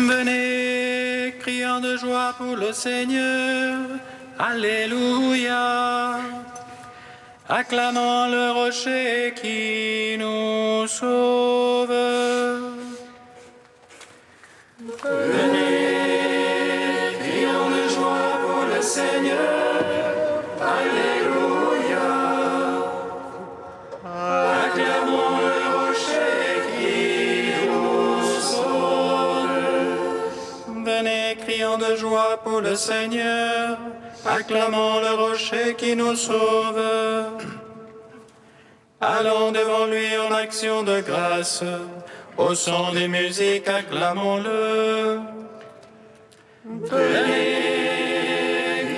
Venez, criant de joie pour le Seigneur. Alléluia. Acclamons le rocher qui nous sauve. Venez, crions de joie pour le Seigneur. Alléluia. Acclamons le rocher qui nous sauve. Venez, crions de joie pour le Seigneur. Acclamons le rocher qui nous sauve. Allons devant lui en action de grâce. Au son des musiques, acclamons-le. Venez,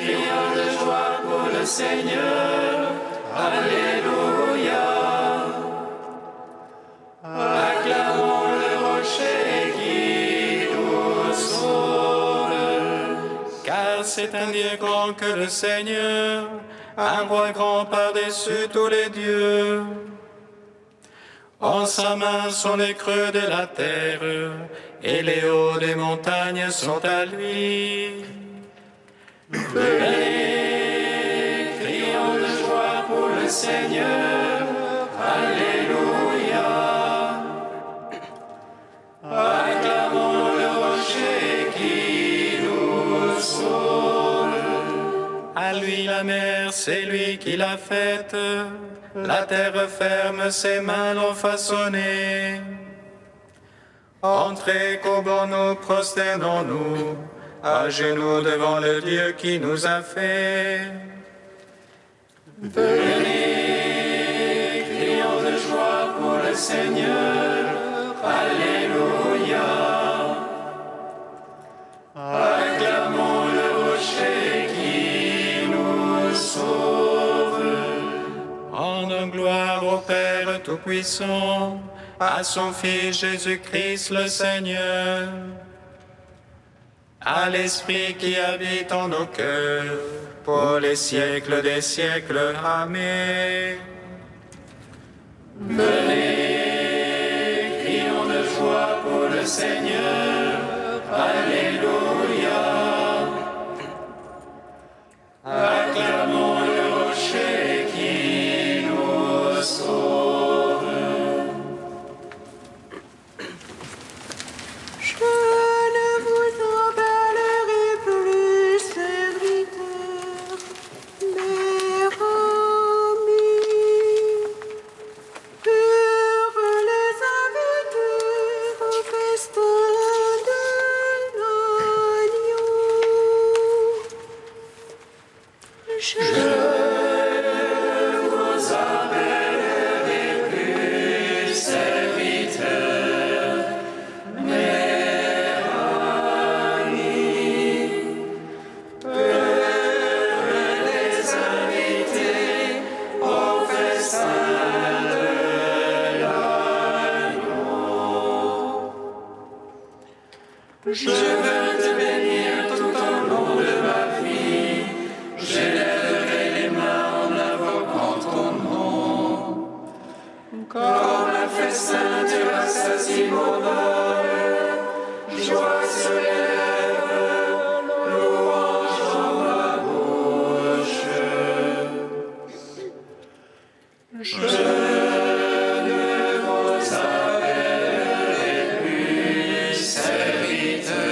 crions de joie pour le Seigneur. Alléluia. Acclamons le rocher qui nous sauve. Car c'est un Dieu grand que le Seigneur, un roi grand par-dessus tous les dieux. En sa main sont les creux de la terre, et les hauts des montagnes sont à lui. Venez, crions de joie pour le Seigneur. Alléluia. Acclamons le rocher qui nous sauve. À lui la mer, c'est lui qui l'a faite. La terre ferme, ses mains l'ont façonnée. Entrez, courbons nous, prosternons-nous, à genoux devant le Dieu qui nous a fait. Venez, crions de joie pour le Seigneur. Alléluia. Acclamons le rocher qui nous sauve. Rendons gloire au Père Tout-Puissant, à son Fils Jésus-Christ le Seigneur, à l'Esprit qui habite en nos cœurs, pour les siècles des siècles. Amen. Venez, crions de joie pour le Seigneur. Alléluia. Acclamons le rocher qui nous sauve. Je ne vous en parlerai plus, serviteurs, mais amis. Heureux les invités au festin de l'agneau. Je vous appellerai plus serviteurs, mais amis. Heureux les invités au festin de l'agneau. Je veux te bénir tout au long de ma vie. J'élèverai les mains en invoquant ton nom. Comme un festin, tu rassasies mon âme. Joie se lève, louange dans ma bouche. Je ne vous appellerai plus serviteurs,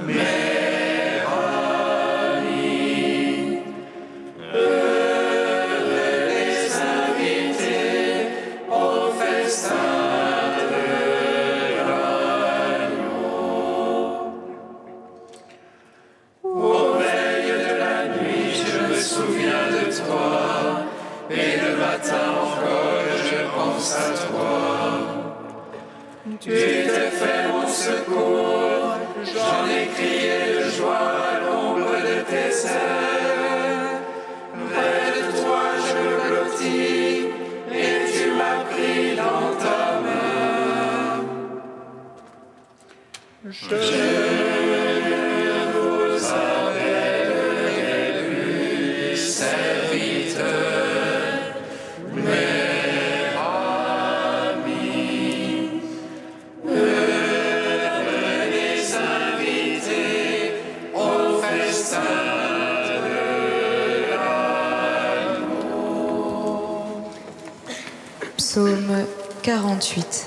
mais amis. Heureux les invités au festin de l'agneau. Au veille de la nuit, je me souviens de toi, et le matin encore, je pense à toi. Tu t'es fait mon secours, j'en ai crié de joie à l'ombre de tes ailes. Près de toi je me blottis, et tu m'as pris dans ta main. Je ne vous appellerai plus serviteurs, mais amis. Heureux Psaume 48.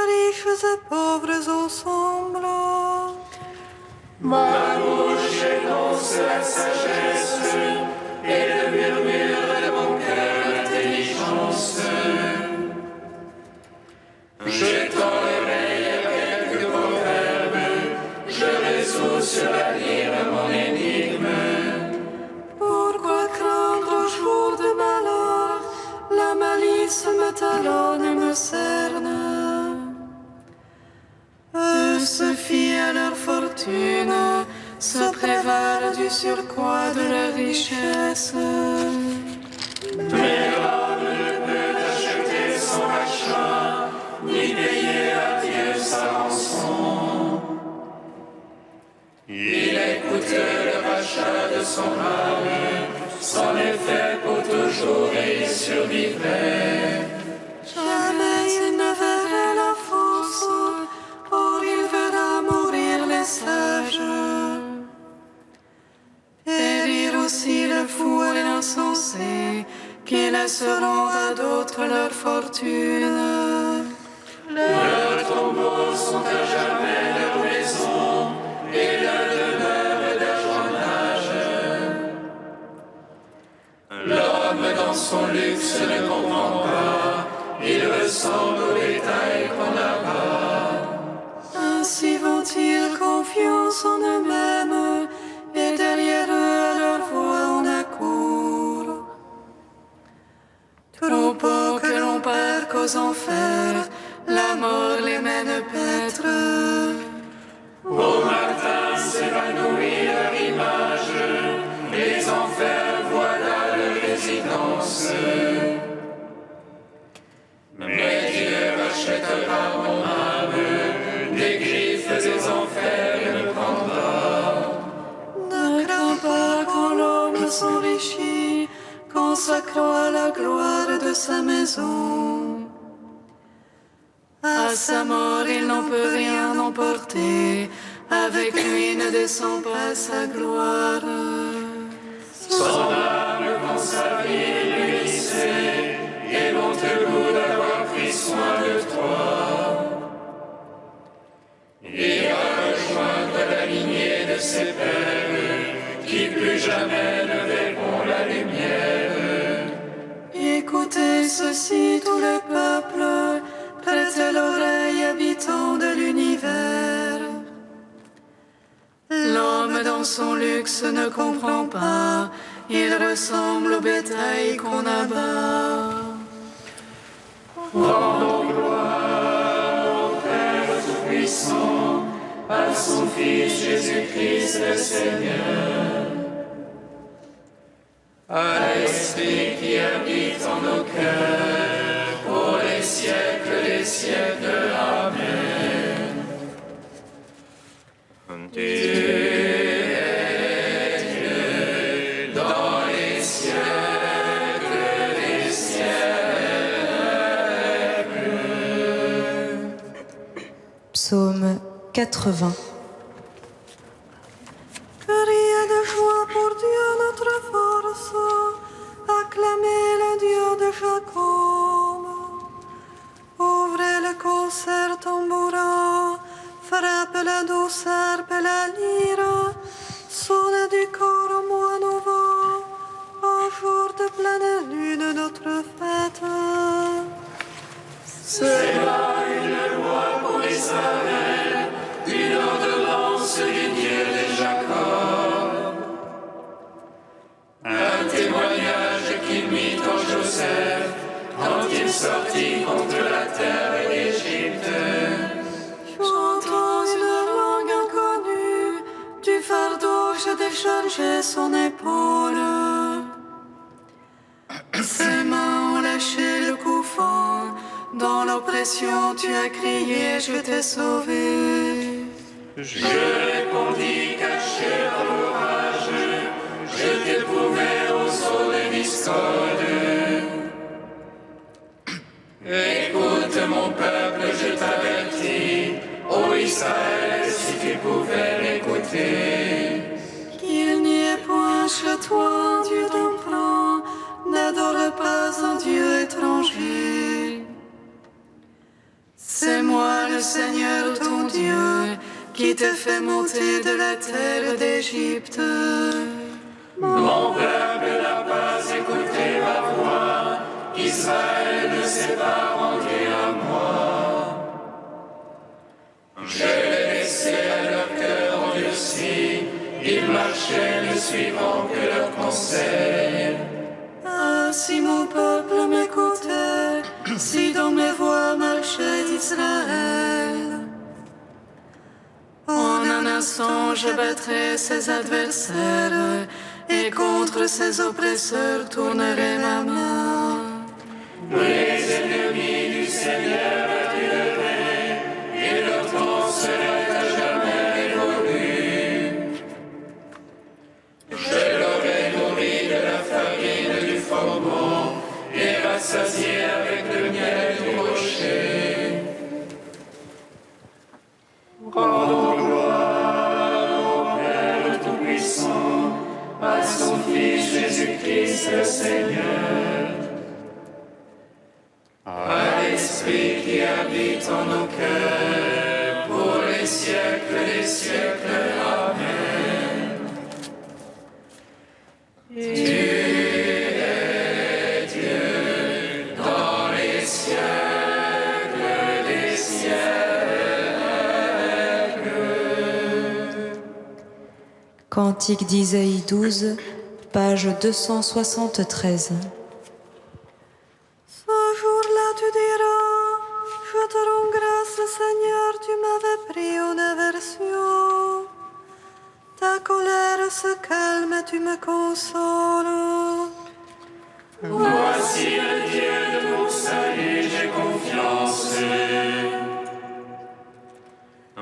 Riches et pauvres ensemble. Ma bouche énonce la sagesse et le murmure de mon cœur l'intelligence. Je tends l'oreille à quelques proverbes, je résous sur la lyre mon énigme. Pourquoi craindre au jour de malheur? La malice me talonne et me cerne. Eux se fient à leur fortune, se prévalent du surcroît de leur richesse. Mais l'homme ne peut acheter son rachat, ni payer à Dieu sa rançon. Il écoute le rachat de son âme, son effet pour toujours et il survivrait. Jamais il ne verra la force, or il verra mourir les sages. Périr aussi le fou et l'insensé, qui laisseront à d'autres leur fortune. Leurs tombeaux sont à jamais leur maison, et leur demeure d'ajournage. L'homme dans son luxe ne comprend pas, il ressemble au bétail qu'on abat. Ainsi vont-ils confiance en eux-mêmes, et derrière eux à leur voix on accourt. Troupeaux que l'on perd qu'aux enfers, la mort les mène paître. Au matin s'évanouit leur image, les enfers voilà leur résidence. Mais Dieu rachètera mon âme, des griffes des enfers il me prendra. Ne crains pas quand l'homme s'enrichit, quand s'accroît la gloire de sa maison. À sa mort, il n'en peut rien emporter, avec lui ne descend pas sa gloire. Son âme quand sa vie lui sait, et l'on te loue d'avoir pris soin de toi. Il va rejoindre la lignée de ses pères, qui plus jamais ne verront la lumière. Écoutez ceci, tout le peuple, prêtez l'oreille, habitants de l'univers. L'homme dans son luxe ne comprend pas, il ressemble au bétail qu'on abat. Rendons gloire au Père Tout-Puissant, à son Fils Jésus-Christ le Seigneur, à l'Esprit qui habite en nos cœurs, pour les siècles des siècles. Amen. Dieu est Dieu dans les siècles des siècles. Psaume 80. Criez de joie pour Dieu notre force, acclamez le Dieu de Jacob. Ouvrez le concert tambourin, frappe la douce harpe et la lyre, sonne du corps au mois nouveau, au jour de pleine lune notre fête. C'est là une loi pour Israël, une ordonnance du Dieu de Jacob. Un témoignage qu'il mit en Joseph, quand il sortit contre la terre d'Égypte. Chantons une langue inconnue, déchargé son épaule. Ses mains ont lâché le couffant. Dans l'oppression, tu as crié, je t'ai sauvé. Je répondis, caché dans l'orage, je t'éprouvai aux eaux des Viscodes. Écoute mon peuple, je t'avertis, ô Israël, si tu pouvais m'écouter. Qu'il n'y ait point chez toi un Dieu d'emprunt, n'adore pas un Dieu étranger. C'est moi le Seigneur ton Dieu, qui te fait monter de la terre d'Égypte. Mon peuple n'a pas écouté ma voix, Israël ne s'est pas rendu à moi. Je l'ai laissé à leur cœur endurci, ils marchaient ne suivant que leurs conseils. Ah, si mon peuple m'écoutait, si dans mes voies marchait Israël. En un instant, je battrai ses adversaires, et contre ses oppresseurs tournerai ma main. Les ennemis du Seigneur aduleraient, et leur temps serait à jamais révolu. Je l'aurai nourri de la farine du faucon, et rassasié avec le miel du rocher. Rendons gloire au Père Tout-Puissant, à son Fils Jésus-Christ le Seigneur, à l'Esprit qui habite en nos cœurs, pour les siècles des siècles. Amen. Tu es Dieu dans les siècles des siècles. Cantique d'Isaïe 12, page 273. Ce jour-là, tu diras, je te rends grâce, Seigneur, tu m'avais pris en aversion. Ta colère se calme et tu me consoles. Voici le Dieu de mon salut, j'ai confiance.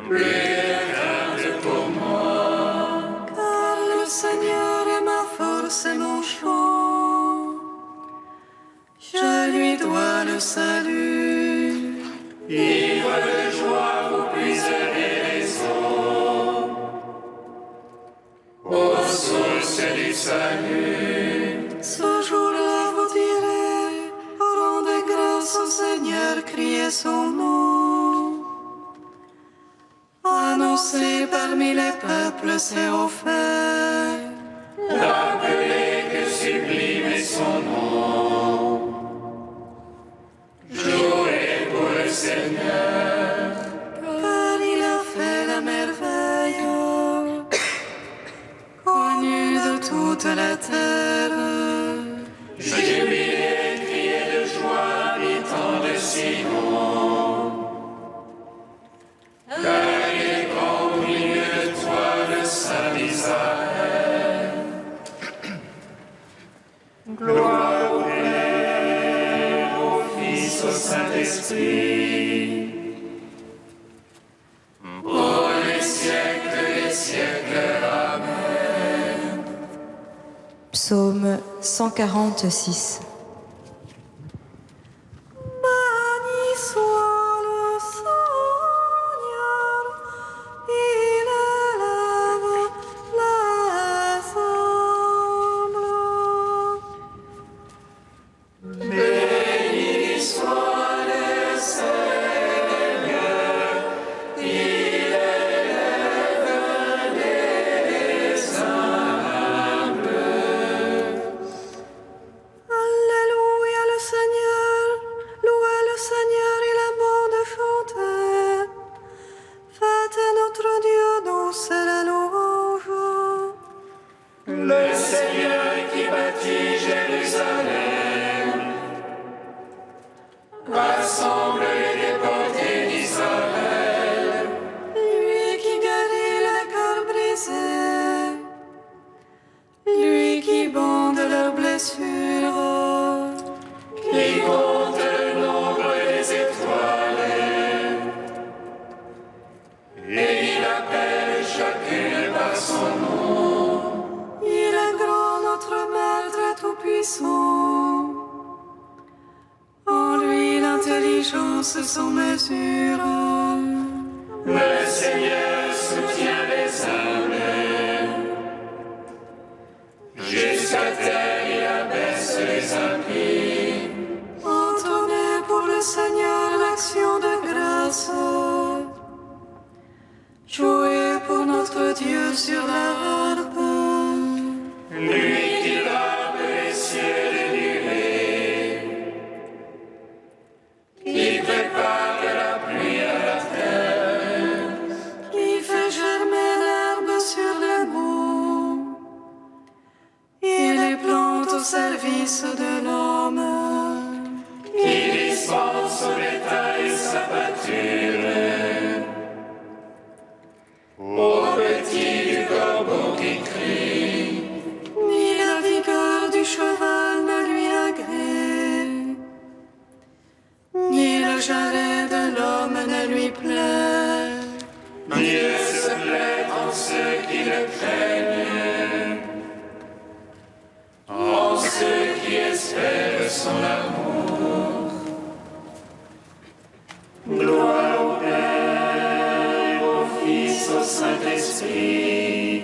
Plus de crainte pour moi. Car le Seigneur est ma force et mon chant. Je lui dois le salut. Ivre de joie, vous puiserez les eaux. Ô source du salut. Ce jour-là, vous direz, rendez grâce au Seigneur, criez son nom. Annoncez parmi les peuples ses hauts faits. Rappelez que sublime est son nom. Jouez pour le Seigneur. Car il a fait la merveille, connue de toute la terre. Jubilez, criez de joie, habitants de Sion. Car il est grand au milieu de toi, le Saint d'Israël. Gloire au Père, au Fils, au Saint-Esprit. Pour les siècles des siècles. Amen. Psaume 146. Béni soit le Seigneur, il élève les humbles. Béni soit le Seigneur, il élève les humbles. dépenses sans mesure. Le Seigneur soutient les humbles. Jusqu'à terre, il abaisse les impies. Entonnez pour le Seigneur l'action de grâce. Jouez pour notre Dieu sur la harpe. Lui qui barbe les cieux de nuées, qui prépare la pluie à la terre, Qui fait germer l'herbe sur les monts. Il les plante au service de l'homme. qui dispense au bétail sa pâture, au petit du corbeau qui crie. Ni la vigueur du cheval ne lui agrée, ni le jarret de l'homme ne lui plaît. Dieu se plaît en ceux qui le craignent, en ceux qui espèrent son amour. Gloire au Père, au Fils, au Saint-Esprit,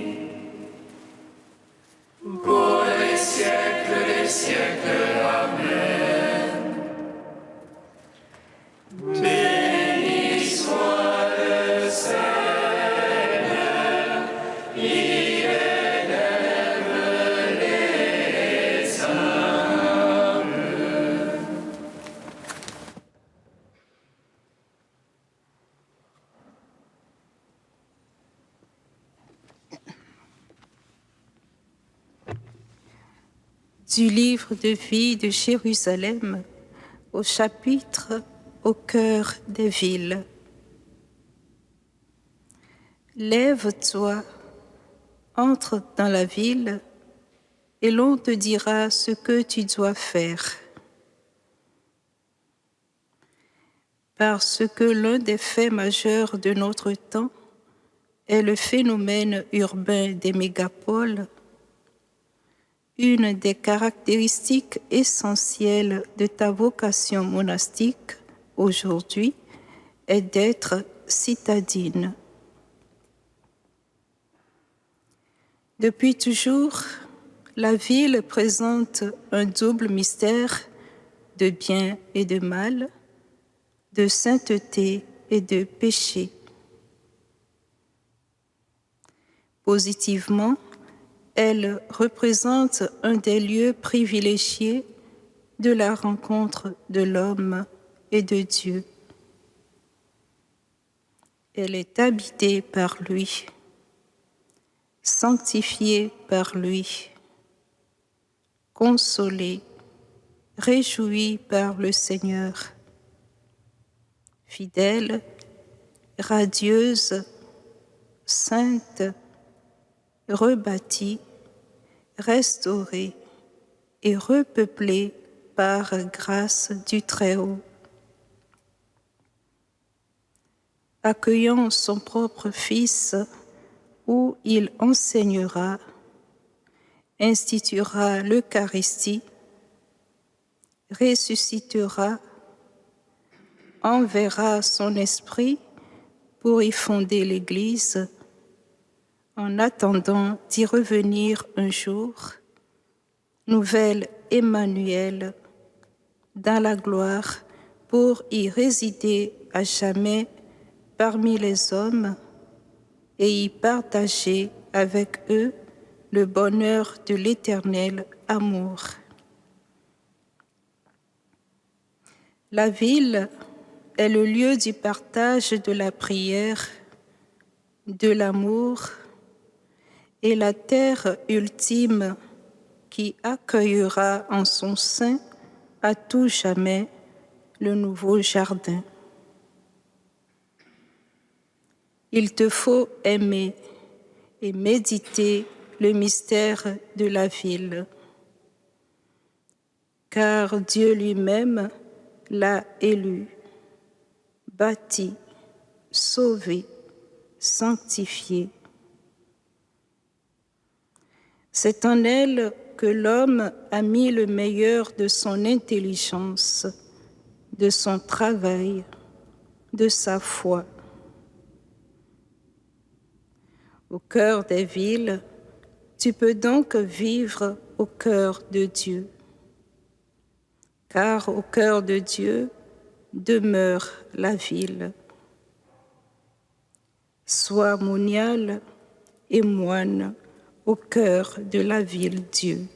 pour les siècles des siècles. Amen. Béni soit le Seigneur, il élève les hommes. Du livre de vie de Jérusalem, au chapitre au cœur des villes. Lève-toi, entre dans la ville, et l'on te dira ce que tu dois faire. Parce que l'un des faits majeurs de notre temps est le phénomène urbain des mégapoles. Une des caractéristiques essentielles de ta vocation monastique aujourd'hui est d'être citadine. Depuis toujours, la ville présente un double mystère de bien et de mal, de sainteté et de péché. Positivement, elle représente un des lieux privilégiés de la rencontre de l'homme et de Dieu. Elle est habitée par lui, sanctifiée par lui, consolée, réjouie par le Seigneur, fidèle, radieuse, sainte, rebâtie, restaurée et repeuplée par grâce du Très-Haut. Accueillant son propre Fils, où il enseignera, instituera l'Eucharistie, ressuscitera, enverra son esprit pour y fonder l'Église, en attendant d'y revenir un jour, nouvelle Emmanuel, dans la gloire, pour y résider à jamais parmi les hommes et y partager avec eux le bonheur de l'éternel amour. La ville est le lieu du partage de la prière, de l'amour et la terre ultime qui accueillera en son sein à tout jamais le nouveau jardin. Il te faut aimer et méditer le mystère de la ville, car Dieu lui-même l'a élu, bâti, sauvé, sanctifié. C'est en elle que l'homme a mis le meilleur de son intelligence, de son travail, de sa foi. Au cœur des villes, tu peux donc vivre au cœur de Dieu. Car au cœur de Dieu demeure la ville. Sois monial et moine au cœur de la ville Dieu.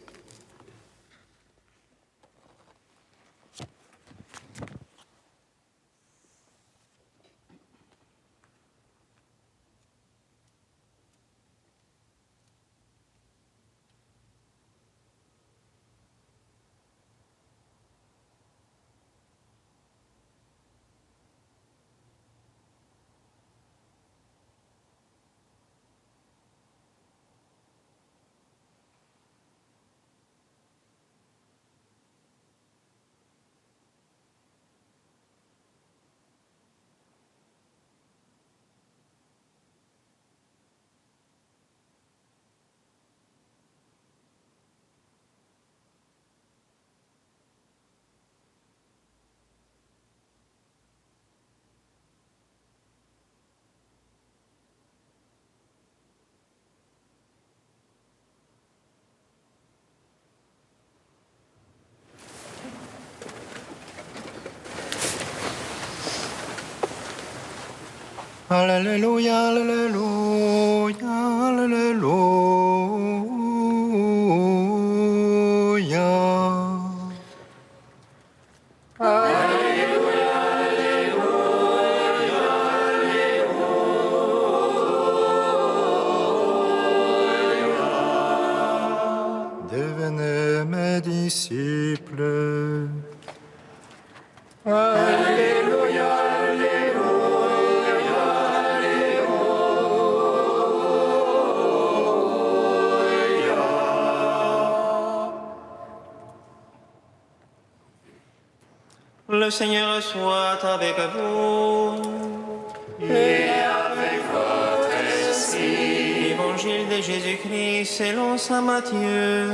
Alléluia, alléluia, alléluia. Devenez mes disciples. Alléluia, Le Seigneur soit avec vous. et avec votre esprit. Évangile de Jésus-Christ selon saint Matthieu.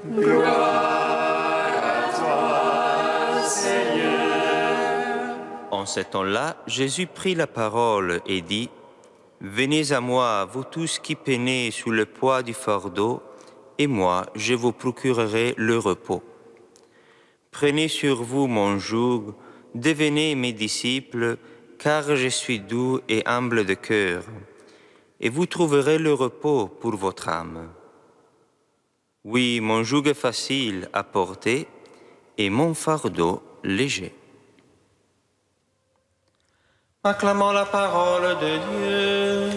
Gloire à toi, Seigneur. En ce temps-là, Jésus prit la parole et dit : Venez à moi, vous tous qui peinez sous le poids du fardeau, et moi, je vous procurerai le repos. Prenez sur vous mon joug, devenez mes disciples, car je suis doux et humble de cœur, et vous trouverez le repos pour votre âme. Oui, mon joug est facile à porter, et mon fardeau léger. Acclamons la parole de Dieu.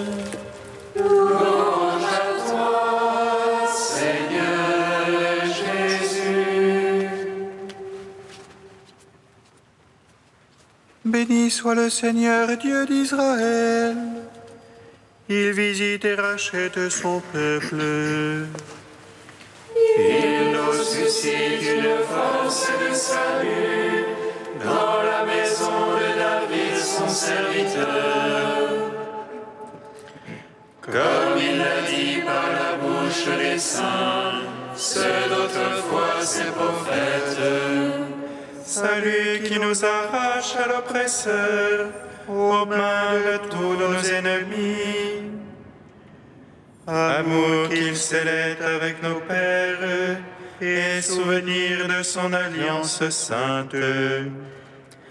Louange à toi, Seigneur Jésus. Béni soit le Seigneur Dieu d'Israël. Il visite et rachète son peuple. Il nous suscite une force de salut dans la maison de David, son serviteur. Comme il l'a dit par la bouche des saints, ceux d'autrefois ses prophètes. Salut qui nous arrache à l'oppresseur, aux mains de tous nos ennemis. Amour qu'il scellait avec nos pères, et souvenir de son alliance sainte.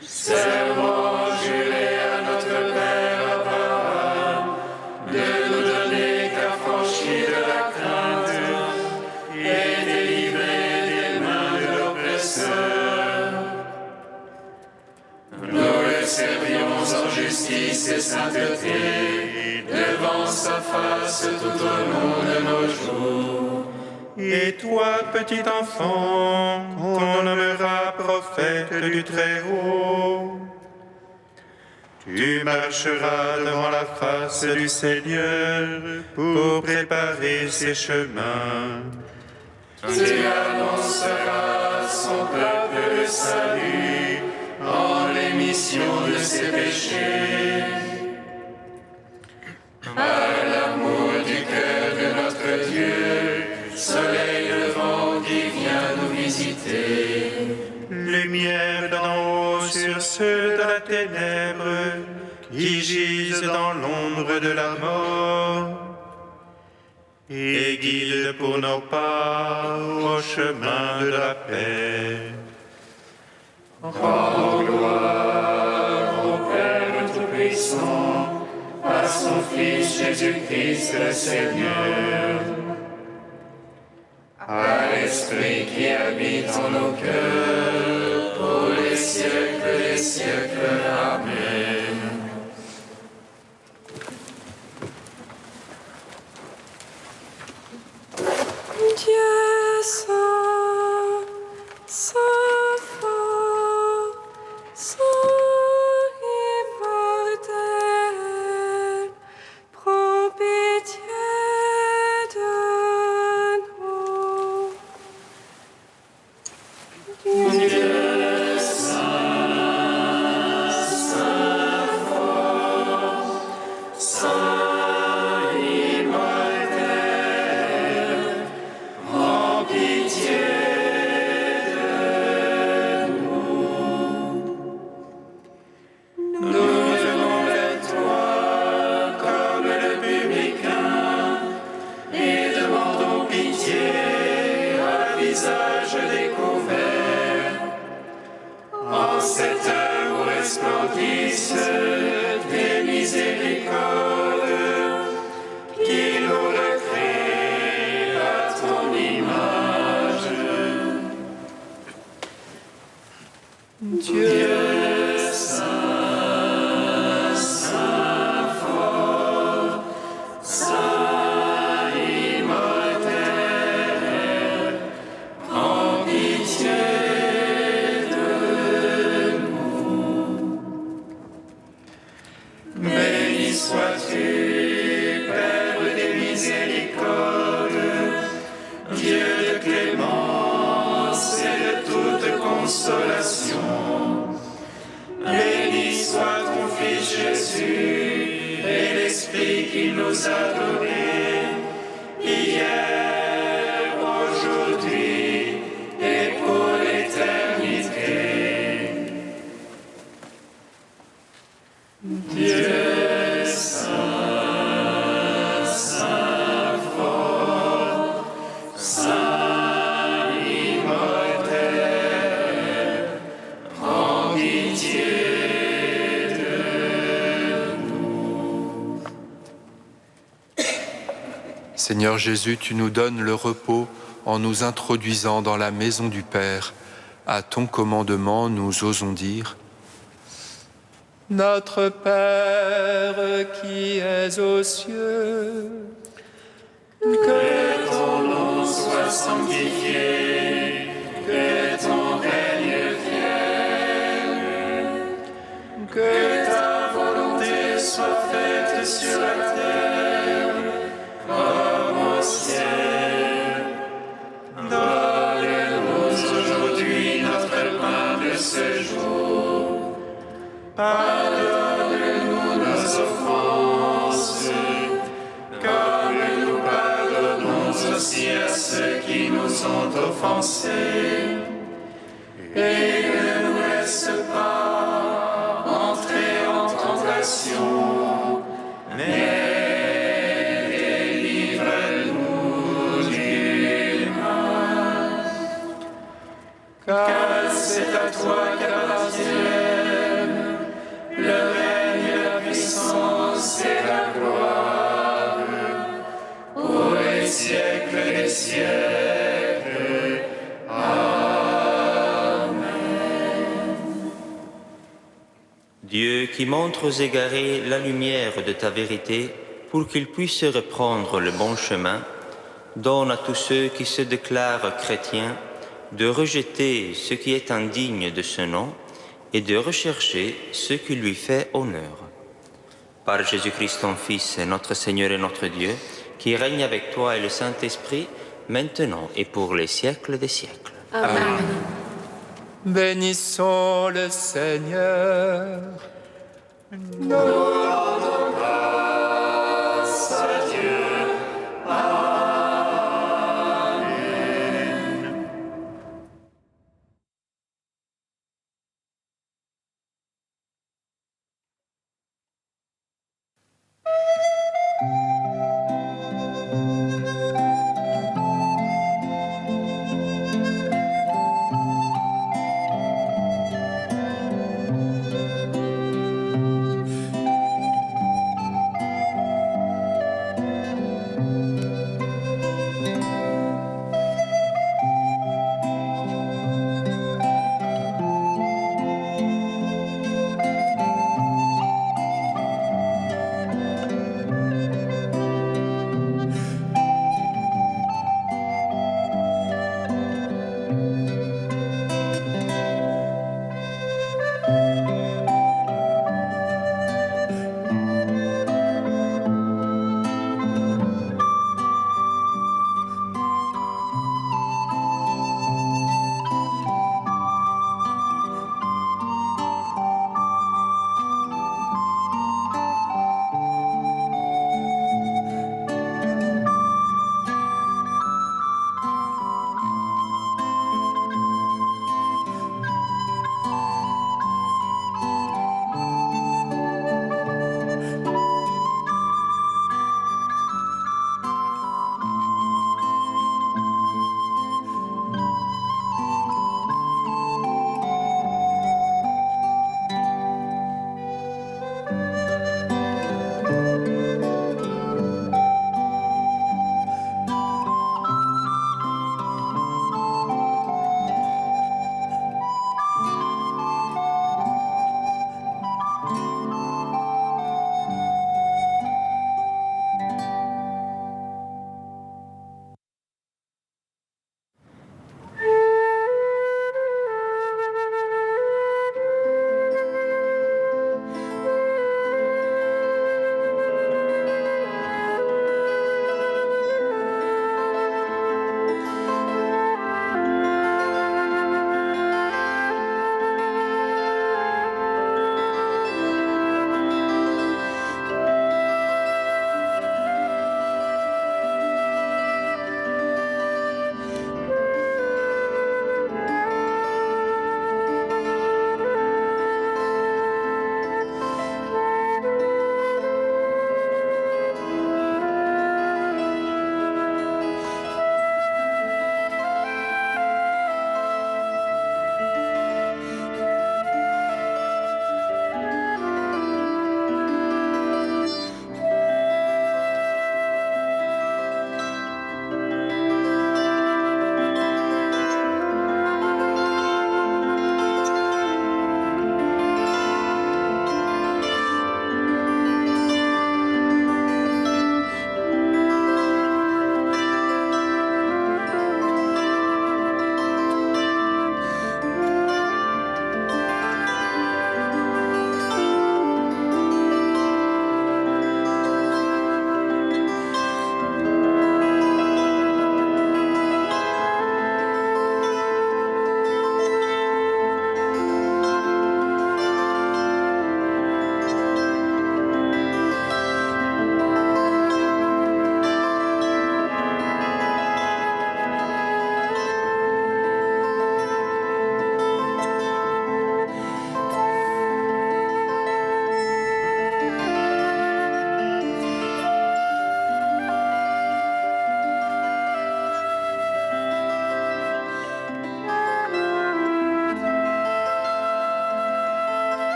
Serment juré à notre Père Abraham, de nous donner qu'affranchis de la crainte, et délivrer des mains de l'oppresseur. Nous le servions en justice et sainteté, devant sa face tout au long de nos jours. Et toi, petit enfant, qu'on nommera prophète du Très-Haut, tu marcheras devant la face du Seigneur pour préparer ses chemins. Tu annonceras à son peuple le salut en l'émission de ses péchés. Par l'amour du cœur de notre Dieu, soleil levant qui vient nous visiter. Lumière d'en haut sur ceux de la ténèbre, qui gisent dans l'ombre de la mort, et guide pour nos pas au chemin de la paix. Rends gloire au Père Tout-Puissant, à son Fils Jésus-Christ le Seigneur, à l'Esprit qui habite en nos cœurs, pour les siècles des siècles. Amen. Dieu saint, saint fort, saint immortel, prends pitié de nous. Dieu cette heure où resplendissent tes miséricordes, qui nous recrée à ton image. Dieu saint, saint fort, saint immortel, prends pitié. Sois-tu, Père des miséricordes, Dieu de clémence et de toute consolation. Béni soit ton Fils Jésus et l'Esprit qui nous a donnés, hier, aujourd'hui et pour l'éternité. Dieu Seigneur Jésus, tu nous donnes le repos en nous introduisant dans la maison du Père. À ton commandement, nous osons dire: Notre Père qui es aux cieux, que ton nom soit sanctifié, que ton règne vienne, que ta volonté soit faite sur la terre comme au ciel. Donne-nous aujourd'hui notre pain de ce jour. Pardonne-nous nos offenses, comme nous pardonnons aussi à ceux qui nous ont offensés. Et ne nous laisse pas entrer en tentation, mais délivre-nous du mal. Car c'est à toi qu'appartiennent le règne, la puissance et la gloire, pour les siècles des siècles. Amen. Dieu qui montre aux égarés la lumière de ta vérité pour qu'ils puissent reprendre le bon chemin, donne à tous ceux qui se déclarent chrétiens de rejeter ce qui est indigne de ce nom et de rechercher ce qui lui fait honneur. Par Jésus-Christ ton Fils, notre Seigneur et notre Dieu, qui règne avec toi et le Saint-Esprit, maintenant et pour les siècles des siècles. Amen. bénissons le Seigneur. Nous